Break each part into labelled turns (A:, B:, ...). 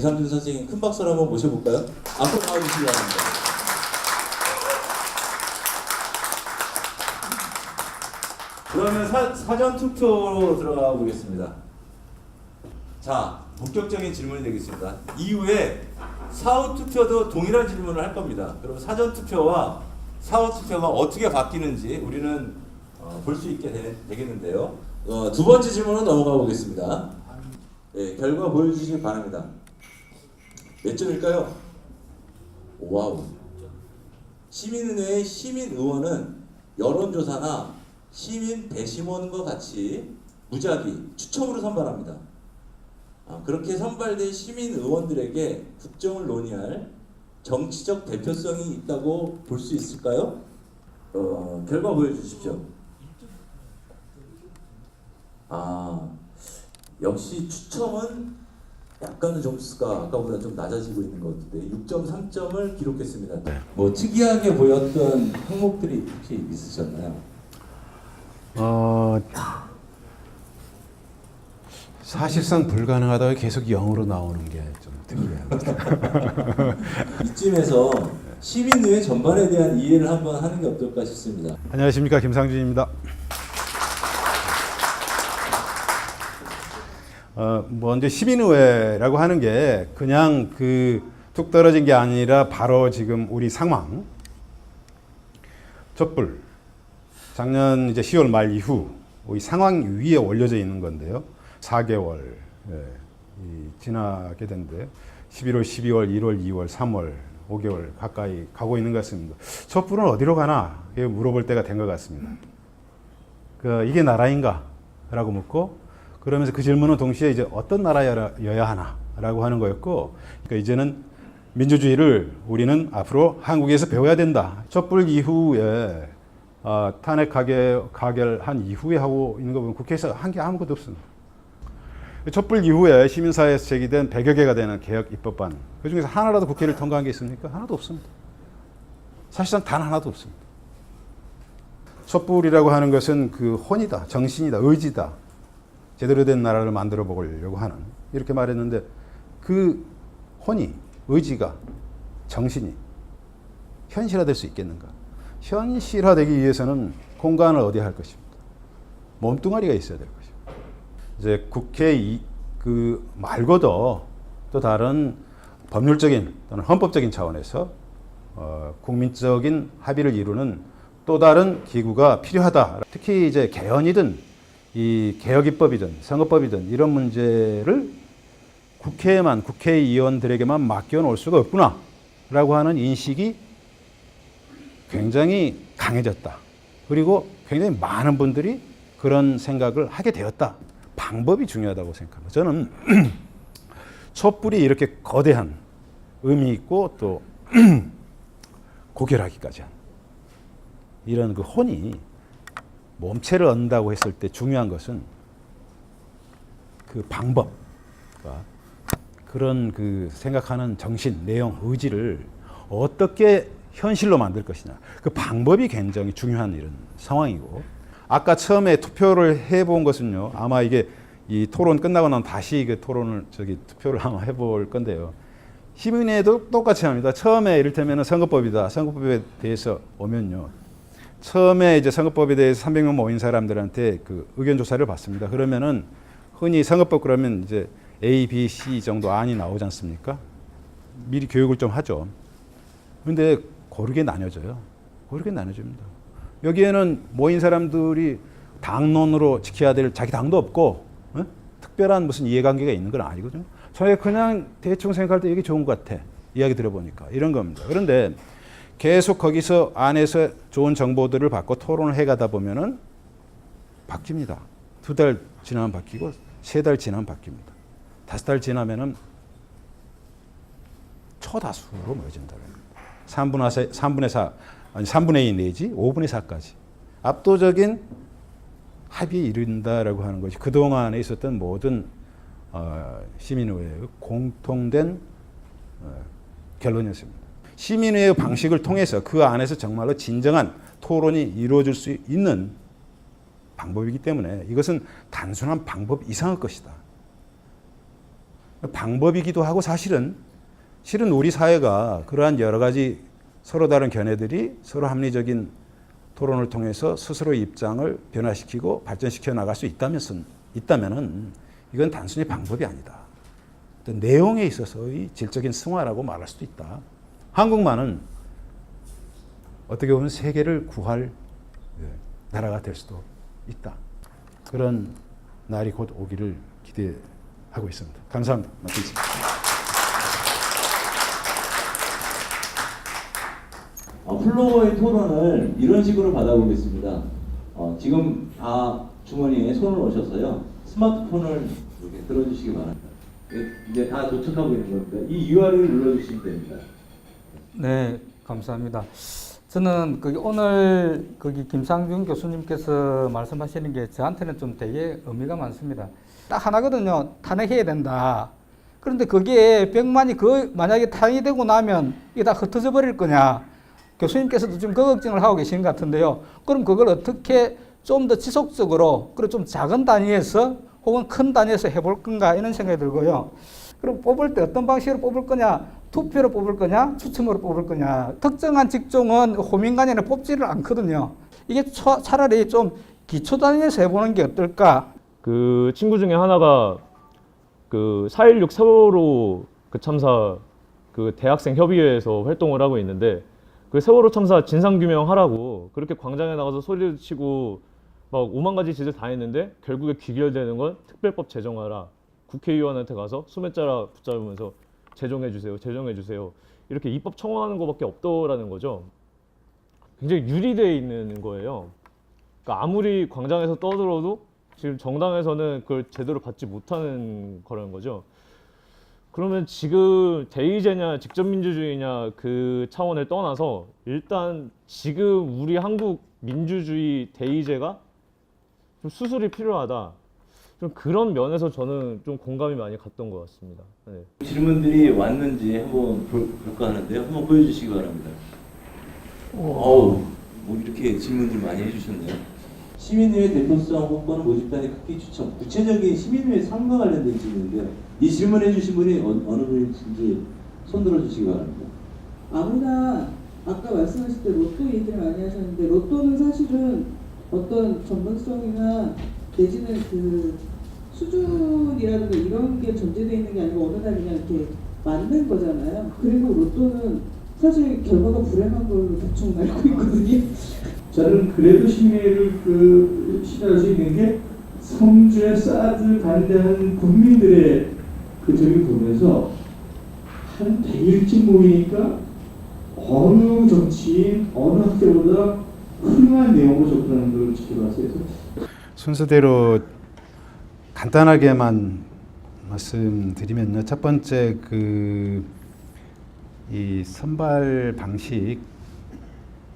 A: 이상준 선생님 큰 박수로 한번 모셔볼까요? 앞으로 나와주시기 바랍니다. 그러면 사전 투표로 들어가 보겠습니다. 자, 본격적인 질문이 되겠습니다. 이후에 사후 투표도 동일한 질문을 할 겁니다. 그럼 사전 투표와 사후 투표가 어떻게 바뀌는지 우리는 볼 수 있게 되겠는데요. 두 번째 질문으로 넘어가 보겠습니다. 네, 결과 보여주시기 바랍니다. 몇 점일까요? 와우. 시민은혜의 시민의원은 여론조사나 시민 배심원과 같이 무작위, 추첨으로 선발합니다. 그렇게 선발된 시민의원들에게 국정을 논의할 정치적 대표성이 있다고 볼 수 있을까요? 결과 보여주십시오. 역시 추첨은 약간은 점수가 아까보다 좀 낮아지고 있는 것 같은데 6.3점을 기록했습니다. 뭐 특이하게 보였던 항목들이 혹시 있으셨나요?
B: 사실상 불가능하다가 계속 0으로 나오는 게 좀 특이해요.
A: 이쯤에서 시민의회 전반에 대한 이해를 한번 하는 게 어떨까 싶습니다.
B: 안녕하십니까, 김상준입니다. 먼저 시민의회라고 하는 게 그냥 툭 떨어진 게 아니라 바로 지금 우리 상황, 촛불, 작년 이제 10월 말 이후 이 상황 위에 올려져 있는 건데요. 4개월 지나게 된데 11월, 12월, 1월, 2월, 3월, 5개월 가까이 가고 있는 것 같습니다. 촛불은 어디로 가나 물어볼 때가 된 것 같습니다. 이게 나라인가? 라고 묻고 그러면서 그 질문은 동시에 이제 어떤 나라여야 하나라고 하는 거였고, 그러니까 이제는 민주주의를 우리는 앞으로 한국에서 배워야 된다. 촛불 이후에 탄핵 가결한 이후에 하고 있는 거 보면 국회에서 한 게 아무것도 없습니다. 촛불 이후에 시민사회에서 제기된 100여 개가 되는 개혁 입법안, 그 중에서 하나라도 국회를 통과한 게 있습니까? 하나도 없습니다. 사실상 단 하나도 없습니다. 촛불이라고 하는 것은 그 혼이다, 정신이다, 의지다. 제대로 된 나라를 만들어 보려고 하는, 이렇게 말했는데 그 혼이, 의지가, 정신이 현실화될 수 있겠는가? 현실화되기 위해서는 공간을 어디에 할 것입니다. 몸뚱아리가 있어야 될 것입니다. 이제 국회 그 말고도 또 다른 법률적인 또는 헌법적인 차원에서 국민적인 합의를 이루는 또 다른 기구가 필요하다. 특히 이제 개헌이든 이 개혁입법이든 선거법이든 이런 문제를 국회에만, 국회의원들에게만 맡겨놓을 수가 없구나라고 하는 인식이 굉장히 강해졌다. 그리고 굉장히 많은 분들이 그런 생각을 하게 되었다. 방법이 중요하다고 생각합니다. 저는 촛불이 이렇게 거대한 의미 있고 또 고결하기까지 한 이런 그 혼이 몸체를 얻는다고 했을 때 중요한 것은 그 방법과 그런 그 생각하는 정신, 내용, 의지를 어떻게 현실로 만들 것이냐. 그 방법이 굉장히 중요한 이런 상황이고, 아까 처음에 투표를 해본 것은요, 아마 이게 이 토론 끝나고 나면 다시 그 토론을 투표를 아마 해볼 건데요. 시민회도 똑같이 합니다. 처음에 이를테면 선거법이다. 선거법에 대해서 오면요. 처음에 이제 선거법에 대해서 300명 모인 사람들한테 그 의견 조사를 받습니다. 그러면은 흔히 선거법 그러면 이제 A, B, C 정도 안이 나오지 않습니까? 미리 교육을 좀 하죠. 그런데 고르게 나뉘어져요. 고르게 나눠집니다. 여기에는 모인 사람들이 당론으로 지켜야 될 자기 당도 없고 특별한 무슨 이해관계가 있는 건 아니거든요. 저희가 그냥 대충 생각할 때 이게 좋은 것 같아. 이야기 들어보니까 이런 겁니다. 그런데 계속 거기서 안에서 좋은 정보들을 받고 토론을 해가다 보면은 바뀝니다. 2달 지나면 바뀌고 3달 지나면 바뀝니다. 5달 지나면은 초다수로 모여진다. 3분의 4, 아니 3분의 2 내지 5분의 4까지 압도적인 합의에 이른다라고 하는 것이 그동안에 있었던 모든 시민의회의 공통된 결론이었습니다. 시민의회 방식을 통해서 그 안에서 정말로 진정한 토론이 이루어질 수 있는 방법이기 때문에 이것은 단순한 방법 이상의 것이다. 방법이기도 하고 실은 우리 사회가 그러한 여러 가지 서로 다른 견해들이 서로 합리적인 토론을 통해서 스스로의 입장을 변화시키고 발전시켜 나갈 수 있다면은 이건 단순히 방법이 아니다. 어떤 내용에 있어서의 질적인 승화라고 말할 수도 있다. 한국만은 어떻게 보면 세계를 구할 나라가 될 수도 있다. 그런 날이 곧 오기를 기대하고 있습니다. 감사합니다. 마치겠습니다.
A: 플로어의 토론을 이런 식으로 받아보겠습니다. 지금 다 주머니에 손을 넣으셔서요. 스마트폰을 이렇게 들어주시기 바랍니다. 이제 다 도착하고 있는 겁니다. 이 URL을 눌러주시면 됩니다.
C: 네, 감사합니다. 저는 오늘 김상준 교수님께서 말씀하시는 게 저한테는 좀 되게 의미가 많습니다. 딱 하나거든요. 탄핵해야 된다. 그런데 그게 100만이 만약에 탄핵이 되고 나면 이게 다 흩어져 버릴 거냐. 교수님께서도 지금 그 걱정을 하고 계시는 것 같은데요. 그럼 그걸 어떻게 좀 더 지속적으로, 그리고 좀 작은 단위에서 혹은 큰 단위에서 해볼 건가 이런 생각이 들고요. 그럼 뽑을 때 어떤 방식으로 뽑을 거냐, 투표로 뽑을 거냐, 추첨으로 뽑을 거냐. 특정한 직종은 호민간에는 뽑지를 않거든요. 이게 차라리 좀 기초 단위에서 해보는 게 어떨까.
D: 그 친구 중에 하나가 그 4.16 세월호 그 참사 그 대학생 협의회에서 활동을 하고 있는데 그 세월호 참사 진상규명하라고 그렇게 광장에 나가서 소리를 치고 막 5만 가지 짓을 다 했는데 결국에 귀결되는 건 특별법 제정하라. 국회의원한테 가서 수몇 자라 붙잡으면서 제정해주세요. 제정해주세요. 이렇게 입법 청원하는 것밖에 없더라는 거죠. 굉장히 유리되어 있는 거예요. 그러니까 아무리 광장에서 떠들어도 지금 정당에서는 그걸 제대로 받지 못하는 거라는 거죠. 그러면 지금 대의제냐 직접민주주의냐 그 차원을 떠나서 일단 지금 우리 한국 민주주의 대의제가 좀 수술이 필요하다. 좀 그런 면에서 저는 좀 공감이 많이 갔던 것 같습니다. 네.
A: 질문들이 왔는지 한번 볼까 하는데요. 한번 보여주시기 바랍니다. 어우, 뭐 이렇게 질문들 많이 해주셨네요. 시민의회 대표성 홍보는 모집단의 크기 추천, 구체적인 시민의회 상과 관련된 질문인데요. 이 질문해 주신 분이 어느 분인지 손 들어주시기 바랍니다.
E: 아무나 아까 말씀하실 때 로또 얘기를 많이 하셨는데 로또는 사실은 어떤 전문성이나 내지는 그 수준이라든가 이런 게 전제되어 있는 게 아니고 어느 날 그냥 이렇게 맞는 거잖아요. 그리고 로또는 사실 결과가 불행한 걸로 대충 알고 있거든요.
F: 저는 그래도 시민회를 시도할 수 있는 게 성주에 사드 반대하는 국민들의 그 저기 보면서 한 100일쯤 모이니까 어느 정치인, 어느 학교보다 훌륭한 내용을 접근하는 걸 지켜봤어요.
B: 순서대로 간단하게만 말씀드리면요. 첫 번째 이 선발 방식,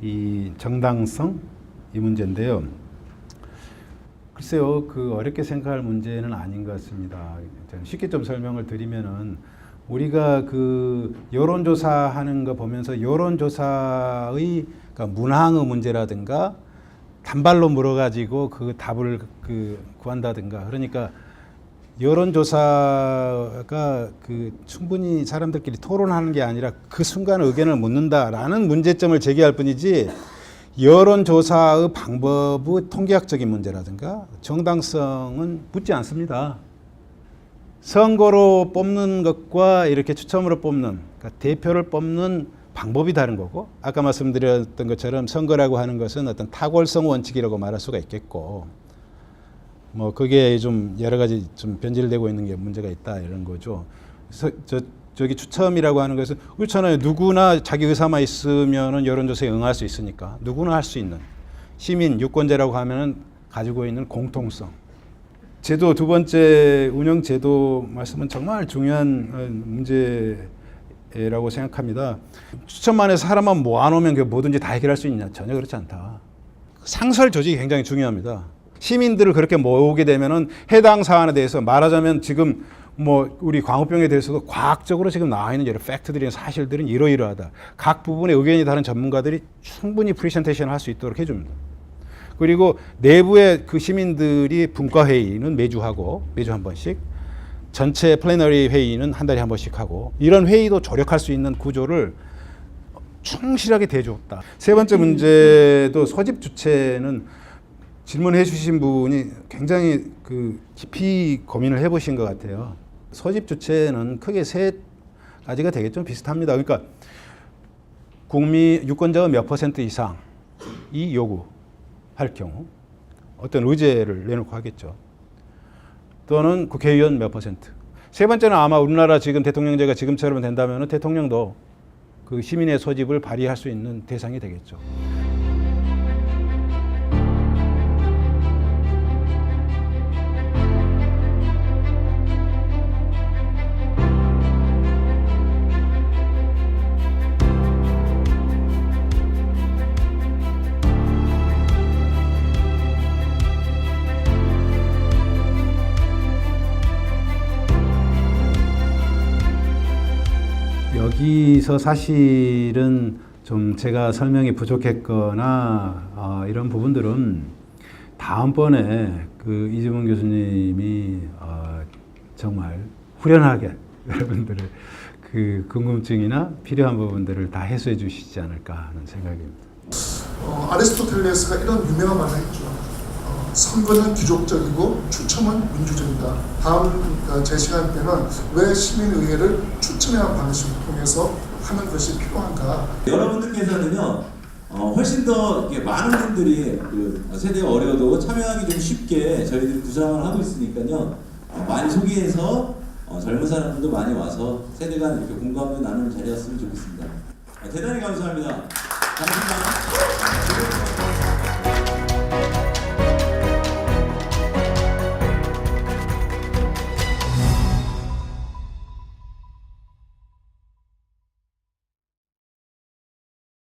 B: 이 정당성 이 문제인데요. 글쎄요, 어렵게 생각할 문제는 아닌 것 같습니다. 쉽게 좀 설명을 드리면은 우리가 여론조사하는 거 보면서 여론조사의 그러니까 문항의 문제라든가 단발로 물어가지고 그 답을 구한다든가 그러니까 여론조사가 충분히 사람들끼리 토론하는 게 아니라 그 순간 의견을 묻는다라는 문제점을 제기할 뿐이지 여론조사의 방법의 통계학적인 문제라든가 정당성은 묻지 않습니다. 선거로 뽑는 것과 이렇게 추첨으로 뽑는 그러니까 대표를 뽑는 방법이 다른 거고 아까 말씀드렸던 것처럼 선거라고 하는 것은 어떤 탁월성 원칙이라고 말할 수가 있겠고 뭐 그게 좀 여러 가지 좀 변질되고 있는 게 문제가 있다 이런 거죠. 그래서 저기 추첨이라고 하는 것은 그렇잖아요. 누구나 자기 의사만 있으면은 여론조사에 응할 수 있으니까 누구나 할 수 있는 시민 유권자라고 하면은 가지고 있는 공통성. 제도 두 번째 운영 제도 말씀은 정말 중요한 문제라고 생각합니다. 추첨만 해서 사람만 모아놓으면 그 뭐든지 다 해결할 수 있냐? 전혀 그렇지 않다. 상설 조직이 굉장히 중요합니다. 시민들을 그렇게 모으게 되면은 해당 사안에 대해서 말하자면 지금 뭐 우리 광우병에 대해서도 과학적으로 지금 나와 있는 여러 팩트들이나 사실들은 이러이러하다. 각 부분의 의견이 다른 전문가들이 충분히 프레젠테이션을 할 수 있도록 해줍니다. 그리고 내부의 그 시민들이 분과회의는 매주 하고 매주 한 번씩 전체 플래너리 회의는 한 달에 한 번씩 하고 이런 회의도 조력할 수 있는 구조를 충실하게 대줬다. 세 번째 문제도 소집 주체는 질문해 주신 분이 굉장히 그 깊이 고민을 해보신 것 같아요. 소집 주체는 크게 세 가지가 되겠죠. 비슷합니다. 그러니까 국민 유권자의 몇 % 이상이 요구할 경우 어떤 의제를 내놓고 하겠죠. 또는 국회의원 몇 %. 세 번째는 아마 우리나라 지금 대통령제가 지금처럼 된다면 대통령도 그 시민의 소집을 발휘할 수 있는 대상이 되겠죠. 여기서 사실은 좀 제가 설명이 부족했거나 이런 부분들은 다음번에 그 이주문 교수님이 정말 후련하게 여러분들의 그 궁금증이나 필요한 부분들을 다 해소해 주시지 않을까 하는 생각입니다.
G: 아리스토텔레스가 이런 유명한 말을 했죠. 선거는 귀족적이고 추첨은 민주적이다. 다음 제 시간 때는 왜 시민의회를 추첨이라는 방식을 통해서 하는 것이 필요한가.
A: 여러분들께서는요 훨씬 더 이렇게 많은 분들이 그 세대가 어려도 참여하기 좀 쉽게 저희들이 구상을 하고 있으니까요 많이 소개해서 젊은 사람들도 많이 와서 세대 간 이렇게 공감도 나누는 자리였으면 좋겠습니다. 대단히 감사합니다. 감사합니다.